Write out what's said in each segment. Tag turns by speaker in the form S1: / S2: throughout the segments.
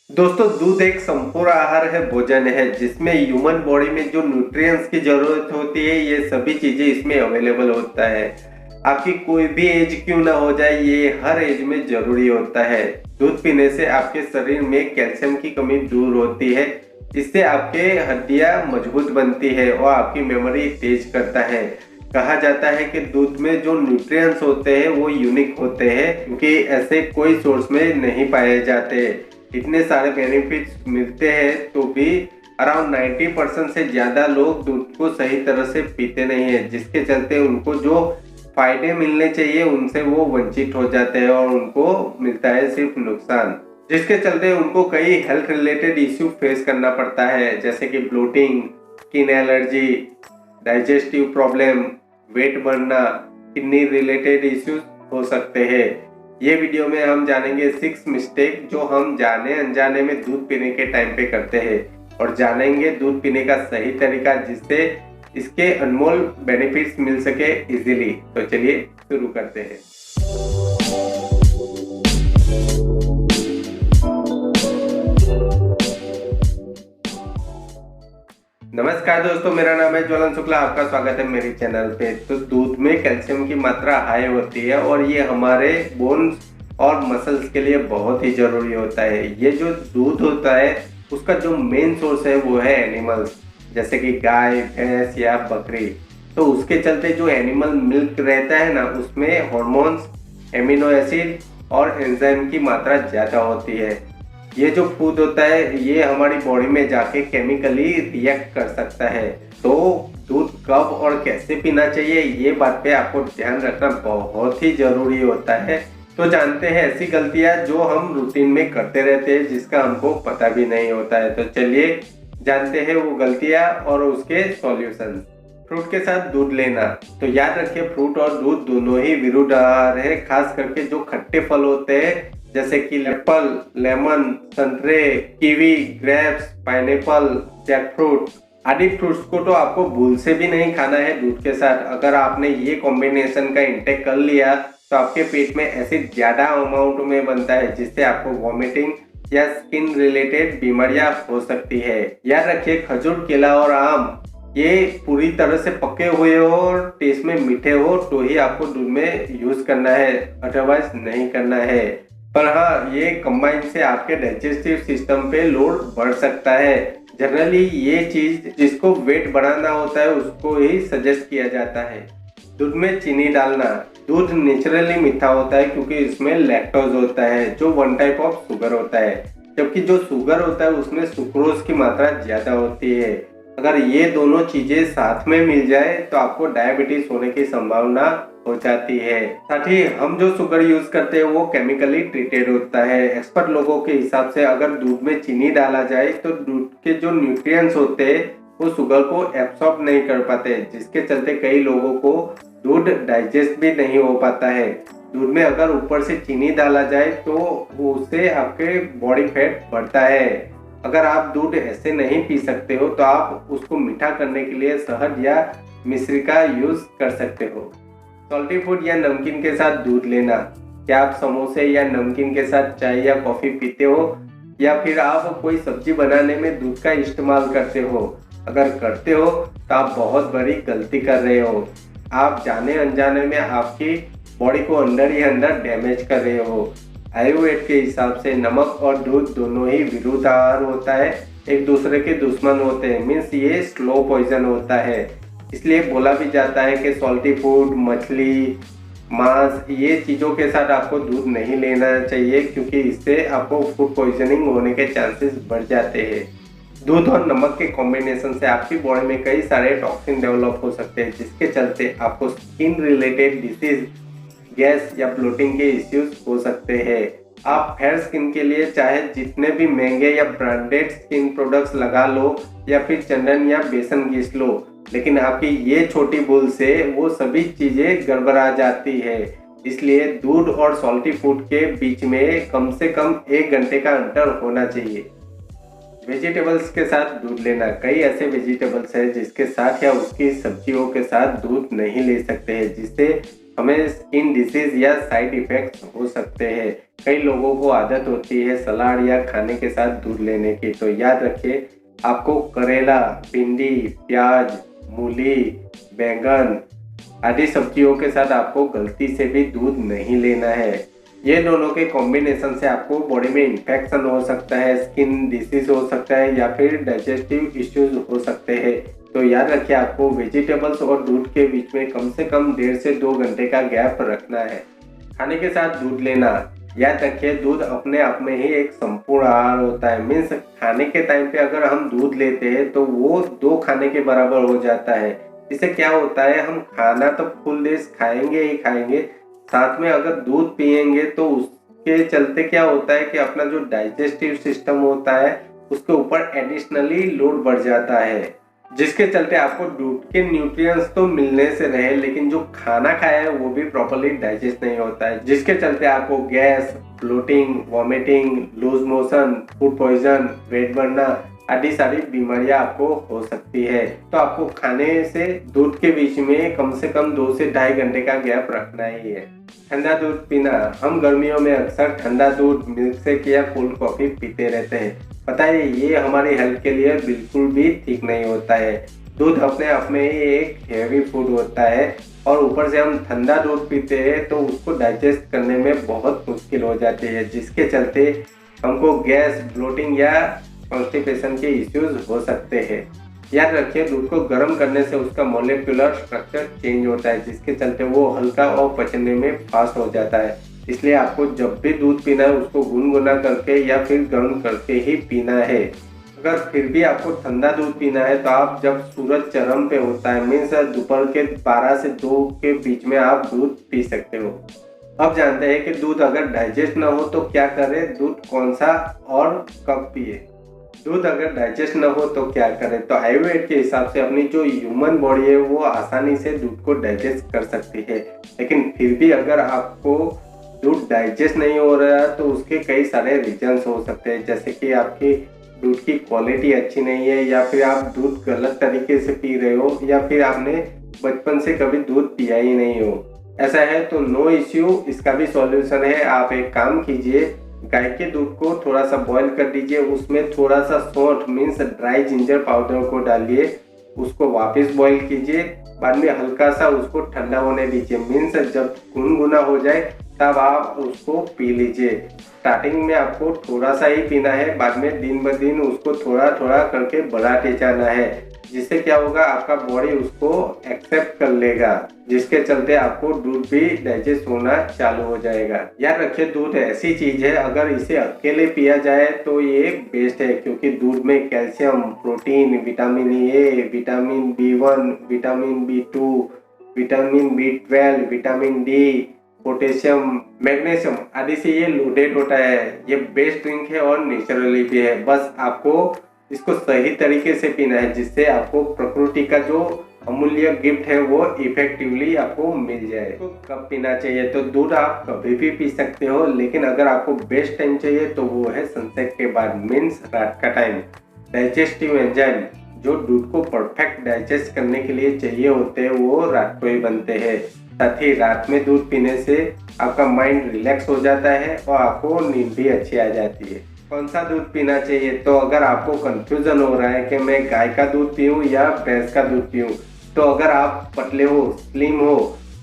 S1: दोस्तों, दूध एक संपूर्ण आहार है, भोजन है जिसमें ह्यूमन बॉडी में जो न्यूट्रिएंट्स की जरूरत होती है ये सभी चीजें इसमें अवेलेबल होता है। आपकी कोई भी एज क्यों ना हो जाए, ये हर एज में जरूरी होता है। दूध पीने से आपके शरीर में कैल्शियम की कमी दूर होती है। इससे आपके हड्डियां मजबूत बनती है और आपकी मेमोरी तेज करता है। कहा जाता है कि दूध में जो न्यूट्रिएंट्स होते हैं वो यूनिक होते हैं क्योंकि ऐसे कोई सोर्स में नहीं पाए जाते। इतने सारे बेनिफिट्स मिलते हैं तो भी अराउंड 90% से ज्यादा लोग दूध को सही तरह से पीते नहीं है, जिसके चलते उनको जो फायदे मिलने चाहिए उनसे वो वंचित हो जाते हैं और उनको मिलता है सिर्फ नुकसान, जिसके चलते उनको कई हेल्थ रिलेटेड इश्यू फेस करना पड़ता है, जैसे कि bloating, skin allergy, digestive problem, weight बढ़ना, किडनी रिलेटेड इश्यूज हो सकते हैं। ये वीडियो में हम जानेंगे 6 मिस्टेक जो हम जाने अनजाने में दूध पीने के टाइम पे करते हैं और जानेंगे दूध पीने का सही तरीका जिससे इसके अनमोल बेनिफिट्स मिल सके इजीली। तो चलिए शुरू करते हैं। नमस्कार दोस्तों, मेरा नाम है ज्वलन शुक्ला, आपका स्वागत है मेरे चैनल पे। तो दूध में कैल्शियम की मात्रा हाई होती है और ये हमारे बोन्स और मसल्स के लिए बहुत ही जरूरी होता है। ये जो दूध होता है उसका जो मेन सोर्स है वो है एनिमल्स, जैसे कि गाय, भैंस या बकरी। तो उसके चलते जो एनिमल मिल्क रहता है ना, उसमें हॉर्मोन्स, एमिनो एसिड और एंजाइम की मात्रा ज़्यादा होती है। ये जो फूड होता है ये हमारी बॉडी में जाके केमिकली रिएक्ट कर सकता है। तो दूध कब और कैसे पीना चाहिए ये बात पे आपको ध्यान रखना बहुत ही जरूरी होता है। तो जानते हैं ऐसी गलतियां जो हम रूटीन में करते रहते हैं जिसका हमको पता भी नहीं होता है। तो चलिए जानते हैं वो गलतियां और उसके सॉल्यूशन। फ्रूट के साथ दूध लेना, तो याद रखिए फ्रूट और दूध दोनों ही विरुद्ध आहार है। खास करके जो खट्टे फल होते हैं जैसे कि एप्पल, लेमन, संतरे, कीवी, ग्रेप्स, पाइनएप्पल, जैकफ्रूट आदि फ्रूट्स को तो आपको भूल से भी नहीं खाना है दूध के साथ। अगर आपने ये कॉम्बिनेशन का इंटेक कर लिया तो आपके पेट में एसिड ज्यादा अमाउंट में बनता है जिससे आपको वॉमिटिंग या स्किन रिलेटेड बीमारियां हो सकती है। याद रखिए खजूर, केला और आम ये पूरी तरह से पके हुए हो और टेस्ट में मीठे हो तो ही आपको दूध में यूज करना है, अदरवाइज नहीं करना है। पर हाँ, ये कंबाइन से आपके डाइजेस्टिव सिस्टम पे लोड बढ़ सकता है। जनरली ये चीज जिसको वेट बढ़ाना होता है उसको ही सजेस्ट किया जाता है। दूध में चीनी डालना, दूध नेचुरली मीठा होता है क्योंकि इसमें लैक्टोज होता है जो वन टाइप ऑफ शुगर होता है, जबकि जो शुगर होता है उसमें सुक्रोज की मात्रा ज्यादा होती है। अगर ये दोनों चीजें साथ में मिल जाए तो आपको डायबिटीज होने की संभावना हो जाती है। साथ ही हम जो शुगर यूज करते हैं वो केमिकली ट्रीटेड होता है। एक्सपर्ट लोगों के हिसाब से अगर दूध में चीनी डाला जाए तो दूध के जो न्यूट्रिएंट्स होते हैं वो शुगर को एब्सॉर्ब नहीं कर पाते, जिसके चलते कई लोगों को दूध डाइजेस्ट भी नहीं हो पाता है। दूध में अगर ऊपर से चीनी डाला जाए तो उससे आपके बॉडी फैट बढ़ता है। अगर आप दूध ऐसे नहीं पी सकते हो तो आप उसको मीठा करने के लिए शहद या मिश्री का यूज कर सकते हो। सॉल्टी फूड या नमकीन के साथ दूध लेना, क्या आप समोसे या नमकीन के साथ चाय या कॉफी पीते हो या फिर आप कोई सब्जी बनाने में दूध का इस्तेमाल करते हो? अगर करते हो तो आप बहुत बड़ी गलती कर रहे हो। आप जाने अनजाने में आपकी बॉडी को अंदर ही अंदर डैमेज कर रहे हो। आयुर्वेद के हिसाब से नमक और दूध दोनों ही विरुद्ध आहार होता है, एक दूसरे के दुश्मन होते हैं। मीन्स ये स्लो पॉइजन होता है। इसलिए बोला भी जाता है कि सॉल्टी फूड, मछली, मांस ये चीज़ों के साथ आपको दूध नहीं लेना चाहिए क्योंकि इससे आपको फूड पॉइजनिंग होने के चांसेस बढ़ जाते हैं। दूध और नमक के कॉम्बिनेशन से आपकी बॉडी में कई सारे टॉक्सिन डेवलप हो सकते हैं जिसके चलते आपको स्किन रिलेटेड डिसीज, गैस या ब्लोटिंग के इश्यूज हो सकते हैं। आप फेयर स्किन के लिए चाहे जितने भी महंगे या ब्रांडेड स्किन प्रोडक्ट्स लगा लो या फिर चंदन या बेसन घिस लो, लेकिन आपकी ये छोटी भूल से वो सभी चीजें गड़बड़ा जाती है। इसलिए दूध और सॉल्टी फूड के बीच में कम से कम 1 घंटे का अंतर होना चाहिए। वेजिटेबल्स के साथ दूध लेना, कई ऐसे वेजिटेबल्स हैं जिसके साथ या उसकी सब्जियों के साथ दूध नहीं ले सकते हैं, जिससे हमें स्किन डिसीज या साइड इफेक्ट्स हो सकते हैं। कई लोगों को आदत होती है सलाद या खाने के साथ दूध लेने की, तो याद रखिए आपको करेला, भिंडी, प्याज, मूली, बैंगन आदि सब्जियों के साथ आपको गलती से भी दूध नहीं लेना है। ये दोनों के कॉम्बिनेशन से आपको बॉडी में इन्फेक्शन हो सकता है, स्किन डिसीज हो सकता है या फिर डाइजेस्टिव इश्यूज हो सकते हैं। तो याद रखिए आपको वेजिटेबल्स और दूध के बीच में कम से कम 1.5 से 2 घंटे का गैप रखना है। खाने के साथ दूध लेना, याद रखिए दूध अपने आप में ही एक संपूर्ण आहार होता है। मीन्स खाने के टाइम पे अगर हम दूध लेते हैं तो वो 2 खाने के बराबर हो जाता है। इससे क्या होता है, हम खाना तो फुल डिश खाएंगे ही खाएंगे, साथ में अगर दूध पिएंगे तो उसके चलते क्या होता है कि अपना जो डाइजेस्टिव सिस्टम होता है उसके ऊपर एडिशनली लोड बढ़ जाता है, जिसके चलते आपको दूध के न्यूट्रिएंट्स तो मिलने से रहे लेकिन जो खाना खाया है वो भी प्रॉपर्ली डाइजेस्ट नहीं होता है, जिसके चलते आपको gas, bloating, vomiting, loose motion, food poison, weight बढ़ना आदि सारी बीमारियां आपको हो सकती है। तो आपको खाने से दूध के बीच में कम से कम 2 से 2.5 घंटे का गैप रखना ही है। ठंडा दूध पीना, हम गर्मियों में अक्सर ठंडा दूध, मिल्क शेक या कोल्ड कॉफी पीते रहते हैं। पता है ये हमारी हेल्थ के लिए बिल्कुल भी ठीक नहीं होता है। दूध अपने आप में ही एक हेवी फूड होता है और ऊपर से हम ठंडा दूध पीते हैं तो उसको डाइजेस्ट करने में बहुत मुश्किल हो जाती है, जिसके चलते हमको गैस, ब्लोटिंग या कॉन्स्टिपेशन के इश्यूज हो सकते हैं। याद रखिए दूध को गर्म करने से उसका मोलिकुलर स्ट्रक्चर चेंज होता है, जिसके चलते वो हल्का और पचने में फास्ट हो जाता है। इसलिए आपको जब भी दूध पीना है उसको गुनगुना करके या फिर गर्म करके ही पीना है। अगर फिर भी आपको ठंडा दूध पीना है तो आप जब सूरज चरम पे होता है, मीन्स दोपहर के 12 से 2 के बीच में आप दूध पी सकते हो। अब जानते हैं कि दूध अगर डाइजेस्ट ना हो तो क्या करें, दूध कौन सा और कब पिए। दूध अगर डाइजेस्ट न हो तो क्या करें, तो आयुर्वेद के हिसाब से अपनी जो ह्यूमन बॉडी है वो आसानी से दूध को डाइजेस्ट कर सकती है, लेकिन फिर भी अगर आपको दूध डाइजेस्ट नहीं हो रहा तो उसके कई सारे रीजंस हो सकते हैं, जैसे कि आपकी दूध की क्वालिटी अच्छी नहीं है या फिर आप दूध गलत तरीके से पी रहे हो या फिर आपने बचपन से कभी दूध पिया ही नहीं हो। ऐसा है तो नो इश्यू, इसका भी सॉल्यूशन है। आप एक काम कीजिए, गाय के दूध को थोड़ा सा बॉईल कर दीजिए, उसमें थोड़ा सा सौंठ मीन्स ड्राई जिंजर पाउडर को डालिए, उसको वापस बॉईल कीजिए, बाद में हल्का सा उसको ठंडा होने दीजिए। मीन्स जब गुनगुना हो जाए तब आप उसको पी लीजिए। स्टार्टिंग में आपको थोड़ा सा ही पीना है, बाद में दिन ब दिन उसको थोड़ा थोड़ा करके बढ़ाते जाना है, जिससे क्या होगा आपका बॉडी उसको एक्सेप्ट कर लेगा, जिसके चलते आपको दूध भी डाइजेस्ट होना चालू हो जाएगा। याद रखिए दूध ऐसी चीज है अगर इसे अकेले पिया जाए तो ये बेस्ट है, क्योंकि दूध में calcium, protein, vitamin A, vitamin B1, vitamin B2, vitamin B12, vitamin D, potassium, magnesium आदि से ये लोडेड होता है। ये बेस्ट ड्रिंक है और नेचुरली भी है, बस आपको इसको सही तरीके से पीना है, जिससे आपको प्रकृति का जो अमूल्य गिफ्ट है वो इफेक्टिवली आपको मिल जाए। तो कब पीना चाहिए, तो दूध आप कभी भी पी सकते हो, लेकिन अगर आपको बेस्ट टाइम चाहिए तो वो है सनसेट के बाद, मीन्स रात का टाइम। डाइजेस्टिव एंजाइम जो दूध को परफेक्ट डाइजेस्ट करने के लिए चाहिए होते हैं वो रात को ही बनते हैं। साथ ही रात में दूध पीने से आपका माइंड रिलैक्स हो जाता है और आपको नींद भी अच्छी आ जाती है। कौन सा दूध पीना चाहिए, तो अगर आपको कंफ्यूजन हो रहा है कि मैं गाय का दूध पीऊँ या भैंस का दूध पीऊँ, तो अगर आप पतले हो, स्लिम हो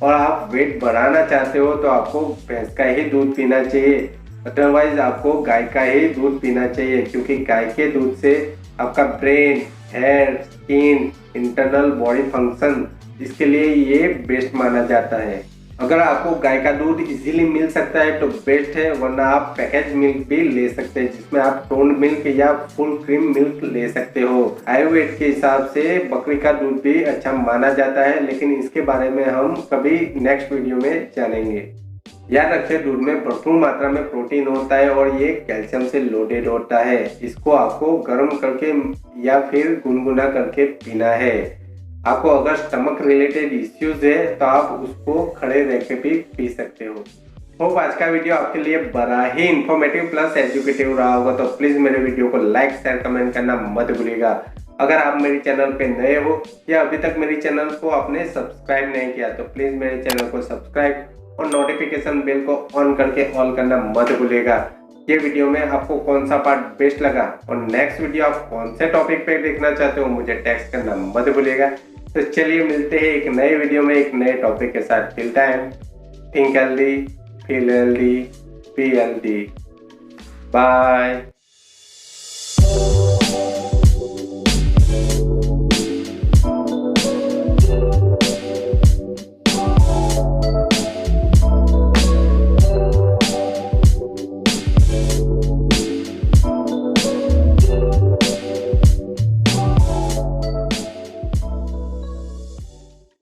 S1: और आप वेट बढ़ाना चाहते हो तो आपको भैंस का ही दूध पीना चाहिए, अदरवाइज आपको गाय का ही दूध पीना चाहिए, क्योंकि गाय के दूध से आपका brain, hair, skin, internal body function, इसके लिए ये बेस्ट माना जाता है। अगर आपको गाय का दूध इजीली मिल सकता है तो बेस्ट है, वरना आप पैकेज मिल्क भी ले सकते हैं, जिसमें आप टोन मिल्क या फुल क्रीम मिल्क ले सकते हो। आयुर्वेद के हिसाब से बकरी का दूध भी अच्छा माना जाता है, लेकिन इसके बारे में हम कभी नेक्स्ट वीडियो में जानेंगे। याद रखिए दूध में भरपूर मात्रा में प्रोटीन होता है और ये कैल्शियम से लोडेड होता है। इसको आपको गर्म करके या फिर गुनगुना करके पीना है। आपको अगर स्टमक रिलेटेड इश्यूज है तो आप उसको खड़े रह के भी पी सकते हो। होप आज का वीडियो आपके लिए बड़ा ही इंफॉर्मेटिव प्लस एजुकेटिव रहा होगा, तो प्लीज मेरे वीडियो को लाइक, शेयर, कमेंट करना मत भूलिएगा। अगर आप मेरे चैनल पे नए हो या अभी तक मेरे चैनल को आपने सब्सक्राइब नहीं किया तो प्लीज़ मेरे चैनल को सब्सक्राइब और नोटिफिकेशन बेल को ऑन करके ऑल करना मत भूलिएगा। ये वीडियो में आपको कौन सा पार्ट बेस्ट लगा और नेक्स्ट वीडियो आप कौन से टॉपिक पे देखना चाहते हो मुझे टेक्स्ट करना मत भूलिएगा। तो चलिए मिलते हैं एक नए वीडियो में एक नए टॉपिक के साथ। Till time think healthy, feel healthy, be healthy. Bye.